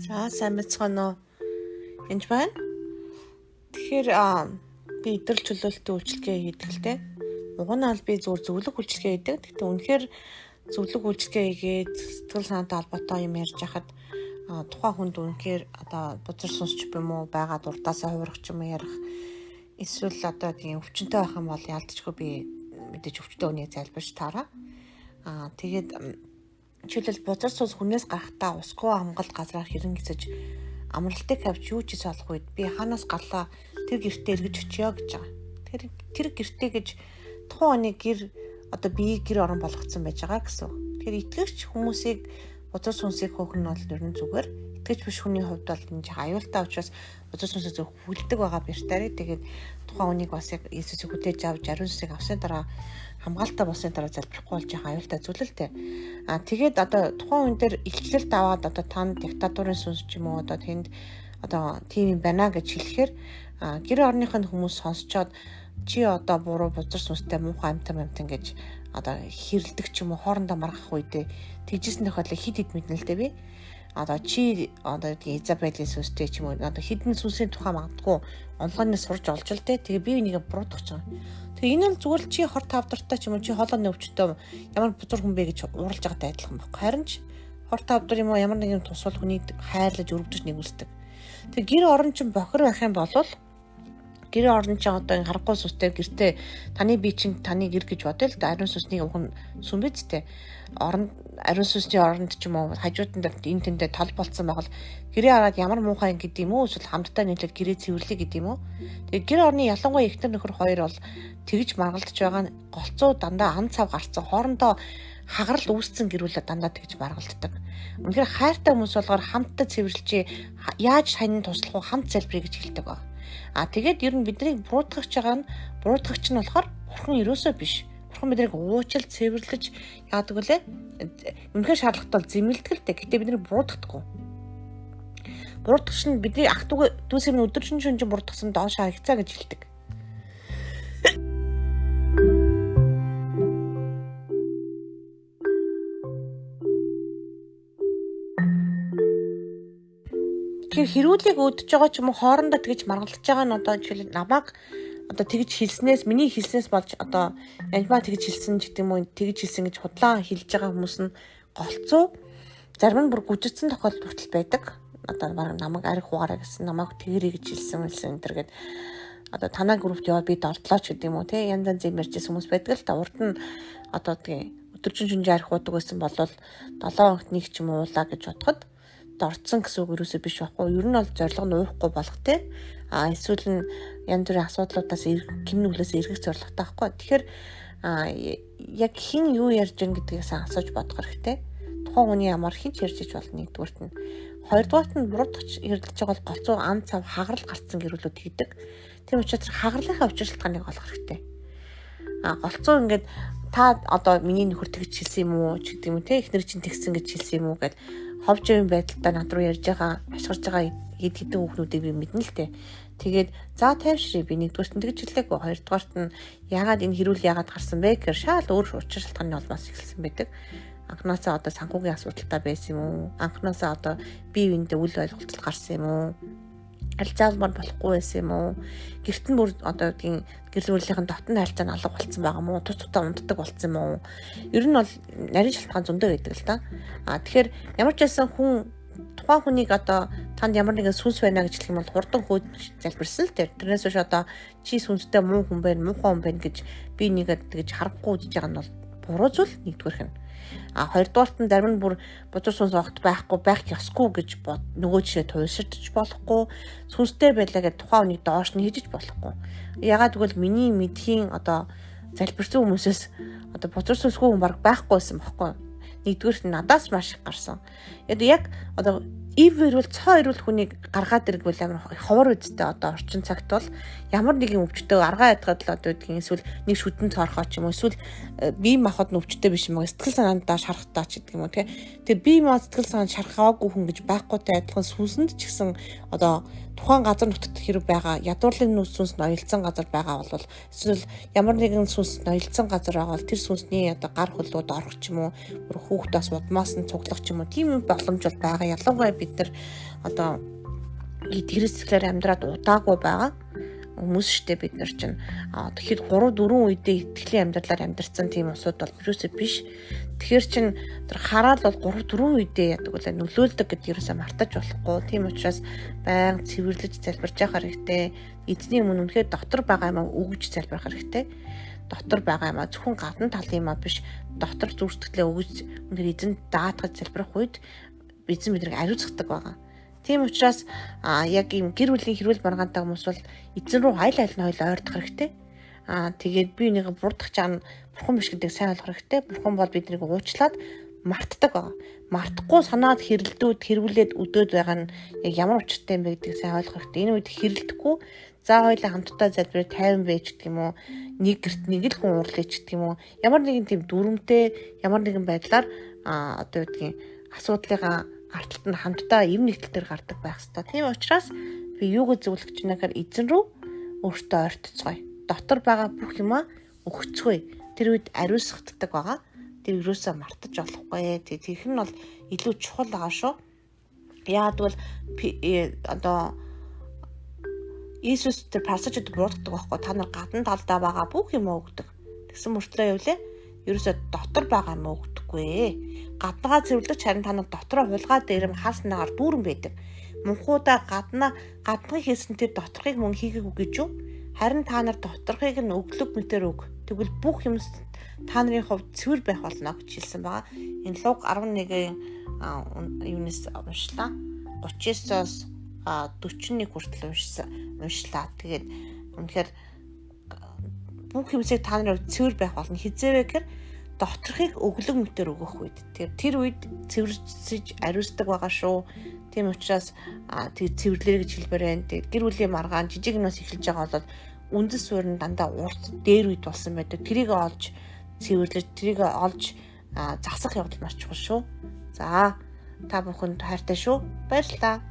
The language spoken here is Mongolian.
За сайн мэцгэнэ. Энд байна. Тэгэхээр би идэл чөлөөлтийн үйлчлэгээ хийдэг л дээ. Уг нь бол би зөвлөх үйлчлэгээ хийдэг. Гэхдээ үнэхээр зөвлөх үйлчлэгээ хийгээд сэтгэл санаатай холбоотой юм ярьж хахад тухайн хүнд үнэхээр бузар сонсч юм уу байгаа дуртасаа хуурах ч юм уу ярих. Эсвэл тийм өвчнөй байх юм бол яалтчгүй би мэдээж өвчтөй үнийг залбирч таараа. Тэгээд жишээлбэл бузар цус хүнээс гарахтаа усгүй хамгаалт газраар хэрэн гисэж амралтыг авч юу ч болох үед би хаанаас гарлаа тэр гэртээ эргэж очиё гэж байгаа. Тэр гэртээ гэж тухайн оны гэр биеийг гэр орон болгоцсон байж байгаа гэсэн. Тэгэхээр итгэгч хүмүүсийг бузар цусыг хөөх нь бол ер нь зүгээр. Итгэж биш хүний хувьд бол энэ аюултай учраас бузар цусыг зөв хүлдэг байгаа бэртаарэ. Тэгээд тухайн хүнийг бас яг Иесусыг хүлээж авч ариун сүнсийг авсны дараа хамгаалалтаа болсны дараа залбирахгүй болж байгаа аюултай зүйл л дээ. Тэгээд тухайн хүн дээр илчлэлт аваад танд диктатурын сүнс ч юм уу тэнд тийм байна гэж хэлэхээр гэр орныхын хүмүүс сонсчоод чи буруу бузар сүнстэй муухай амтан гэж хэрэлдэг ч юм уу хоорондоо маргах үедээ тэгжсэн тохиолдол хид мэднэ л дээ би. Чи Изабелийн сүнстэй ч юм уу хідэн сүнсийн тухай магадгүй онлайнаар сурж олж л дээ. Тэгээ би энийг буруутгах гэж байгаа. Тэгээ энэ бол зүгээр л чи хорт тавдартай ч юм уу чи хоолойны өвчтөй ямар бузар хүн бэ гэж уралж байгаатай адилхан байхгүй. Харин ч хорт тавдар юм уу ямар нэгэн тусвал хүнийг хайрлаж өргөдөж нэгүсдэг. Тэгээ гэр орон чинь бохир байх юм бол гэр орон чинь харахгүй сүстэй гэртээ таны бие чинь таны гэр гэж бодъё л да. Ариун сүнсний өвгөн сүм бидтэй. Ариун сүнсний оронд ч юм уу хажууданд энэ тэндээ тал болцсон байхад гэрээ хараад ямар муухай ингэдэм юм уу эсвэл хамтдаа нийлээд гэрээ цэвэрлэе гэдэг юм уу. Тэгээ гэр орны ялангуяа эхнэр нөхөр хоёр бол тэгж маргалдаж байгаа нь голцоо дандаа ан цав гарцсан хоорондоо хагарал үүсцэн гэрүүлээ дандаа тэгж маргалддаг. Үнэхээр хайртай хүмүүс болохоор хамтдаа цэвэрлжээ яаж хань туслах уу хамт залбирая гэж хэлдэг баг. Тэгээд ер нь бидний буруутгагч байгаа нь буруутгагч нь болохоор бурхан ерөөсөө биш. Бурхан биднийг уучлал цэвэрлэж яадаг үлээ. Үнэхээр шаардлагатай бол зэмлдэг л дээ. Гэтэ бидний буруутгахгүй. Буруутгагч нь бидний ах дүүсээ минь өдөржин шөнжин буруутгасан доош харагцаа гэж хэлдэг. Тэгэхээр хэрүүлийг өдөж байгаа ч юм уу хоорондоо тэгж маргалдаж байгаа нь жишээлбэл намайг тэгж хэлснээс миний хэлснээс болж янжмаа тэгж хэлсэн ч гэдэг юм уу тэгж хэлсэн гэж худлаа хэлж байгаа хүмүүс нь голцоо зарим нь бүр гүжигдсэн тохиолдол хүртэл байдаг. Бараг намайг арх хугаараа гэсэн намайг тэгэрэй гэж хэлсэн энэ төр гээд танаа группт яваад би дордлоо ч гэдэг юм уу янз янз юм ярьжсэн хүмүүс байдаг л та урд нь өдөржин шөнжин арх уудаг байсан бол 7 хоногт нэг ч юм уу уулаа гэж бодоход дорцсон гэсэн үг юусоо биш байхгүй. Ер нь бол зорилго нь уухгүй болох те. Эсвэл нь янз бүрийн асуудлуудаас кимнүглээс эргэх зорилготой байхгүй. Тэгэхээр яг хэн юу ярьж байгаа гэдгээс асууж бодох хэрэгтэй. Тухайн хүний ямар хинч ярьж иж болно нэгдүгürt нь. Хоёрдугаарт нь буруутгах хэрэлдэж байгаа бол голцоо ан цав хагарал гарцсан гэрүүлүүд хийдэг. Тийм учраас хагарлынхаа учиршилтгааныг олох хэрэгтэй. Голцоо ингээд та миний нөхөр тэгж хэлсэн юм уу ч гэдэг юм те эхнэр чинь тэгсэн гэж хэлсэн юм уу гэд ховж юм байдалтай над руу ярьж байгаа ашгарч байгаа хэд хэдэн хүүхнүүдийг би мэднэ л дээ. Тэгээд за тайвшрыг би нэгдүгээрт нь тэгж хэлээгүй хоёрдугаарт нь яагаад энэ хэрүүл яагаад гарсан бэ гэхээр шал өөр учир шалтгааны улмаас эхэлсэн байдаг. Анхнаасаа санхүүгийн асуудалтай байсан юм уу? Анхнаасаа бие биендээ үл ойлголцол гарсан юм уу? Харилцаалмаар болохгүй байсан юм уу? Гэрт нь бүр тийм гэр бүлийнхэн дотны харилцаа нь алга болцсон байгаа юм уу? Тус тутаа унддаг болцсон юм уу? Ер нь бол нарийн шалтгаан зөндөө байдаг л та. Тэгэхээр ямар ч байсан хүн тухайн хүнийг танд ямар нэгэн сүнс байна гэж хэлэх юм бол хурдан хөөж залбирсан л дээ. Тэрнээс биш чи сүнстэй муу хүн байна, муухай хүн байна гэж би нэгэд тэгж харахгүй гэж байгаа нь бол буруу зүйл нэгдүгээрх нь. Хоёрдугаарт нь зарим нь бүр бузар сүнс огт байхгүй байх ёсгүй гэж нөгөө жишээ туйлширч болохгүй сүнстэй байлаа гэж тухайн хүнийг доош нь хийж болохгүй. Ягаад гэвэл миний мэдхийн залбирсан хүмүүсээс бузар сүнсгүй хүн баг байхгүйсэн бохоггүй. Нэгдүгээрт надаас маш их гарсан. Яг ивэрвэл цоо ирүүл хүнийг гаргаад иргвэл амар ховор үдтэй орчин цагт бол ямар нэгэн өвчтөй аргаа ядгаад л гэдгийг эсвэл нэг шүдэн цорхоо ч юм уу эсвэл бие махбод нь өвчтөй биш юм сэтгэл санаандаа шарахтаа ч гэдэг юм уу тэгээ бие мах сэтгэл санаанд шархаагүй хүн гэж байхгүйтэй адилхан сүнсэнд ч гэсэн тухайн газар нутагт хэрэг байгаа ядуурлын сүнс ноёлцсон газар байгаа бол эсвэл ямар нэгэн сүнс ноёлцсон газар байгаа бол тэр сүнсний гар хөлүүд орох ч юм уу хүүхдээс удмаас нь цуглах ч юм уу тийм боломж бол байгаа ялангуяа бид нар одоо итгэрсэлээр амьдраад удаагүй байгаа хүмүүс штэ бид нар чинь тэгэхээр 3 4 үедээ итгэлийн амьдралаар амьдарсан тийм усуд бол юусээ биш. Тэгэхээр чин тэр хараал бол 3 4 үедээ яадаг үлээ нөлөөлдөг гэдээ юусаа мартаж болохгүй. Тийм учраас байнга цэвэрлэж залбирж явах хэрэгтэй. Эзний өмнө үнэхээр дотор байгаа юм өгж залбирах хэрэгтэй. Дотор байгаа юм зөвхөн гадна талын юм биш. Дотор зүрстгэлээ өгж үнэхээр эзэнд даатгаж залбирах үед эзэн биднийг ариуцгадаг байгаа. Тийм учраас яг ийм гэр бүлийн хэрүүл маргаантай хүмүүс бол эзэн рүү айл нь хоёул ойрдох хэрэгтэй. Тэгээд би энийг бурдах чаана бурхан биш гэдгийг сайн ойлгох хэрэгтэй. Бурхан бол биднийг уучлаад мартдаг байгаа. Мартахгүй санаад хэрэлдүүд хэрвүүлээд өдөөд байгаа нь яг ямар учиртай юм бэ гэдгийг сайн ойлгох хэрэгтэй. Энэ үед хэрэлдэхгүй за хоёулаа хамтдаа залбираа 50 байж гэдэг юм уу? Нэг гэрт нэг л хүн уурлаж гэдэг юм уу? Ямар нэгэн тийм дүрмтэй ямар нэгэн байдлаар одоо юу гэдгийг асуудлыгаа арталт нь хамтдаа эв нэгдэлтээр гардаг байх хэрэгтэй. Тийм учраас би юуг зөвлөх гэж байна гэхээр эзэн рүү өөртөө ойртцгоё. Дотор байгаа бүх юмаа өгцгоё. Тэр үед ариусгагддаг байгаа. Тэр юусаа мартаж болохгүй. Тэр нь бол илүү чухал байгаа шүү. Яагад бол одоо Иесус тэр пассажид буурдаг байхгүй. Та нар гадна талдаа байгаа бүх юм өгдөг. Тэгсэн мөртлөө явлаа. Ерөөсөө дотор байгаа юм өгдөггүй. Гаднаа цэвэрлэж харин та нар дотроо хулгай дээр хааснаагаар дүүрэн байдаг. Мөнхуудаа гаднаа хийсэн тэр доторхыг мөн хийгээгүй гэж юу? Харин та нар доторхыг нь өглөг мэтэр өг. Тэгвэл бүх юм та нарын хувьд цэвэр байх болно гэж хэлсэн байгаа. Энэ Луг 11-ийн юунаас уншлаа. 39-оос 41 хүртэл уншлаа. Тэгээд үнэхээр бүх юмсыг та нарын цэвэр байх болно. Хизээвэ гэхээр доторхыг өглөг мэтэр өгөх үед. Тэр үед цэвэрсэж ариусдаг байгаа шүү. Тийм учраас тэг цэвэрлэрэй гэж хэлбэр байна. Тэг гэр бүлийн маргаан жижиг юмнаас эхэлж байгаа бол үндэс суурин дандаа урт дээр үед болсон байдаг. Тэрийг олж цэвэрлэж, тэрийг олж засах явдал маш чухал шүү. За та бүхэнд хайртай шүү. Баярлалаа.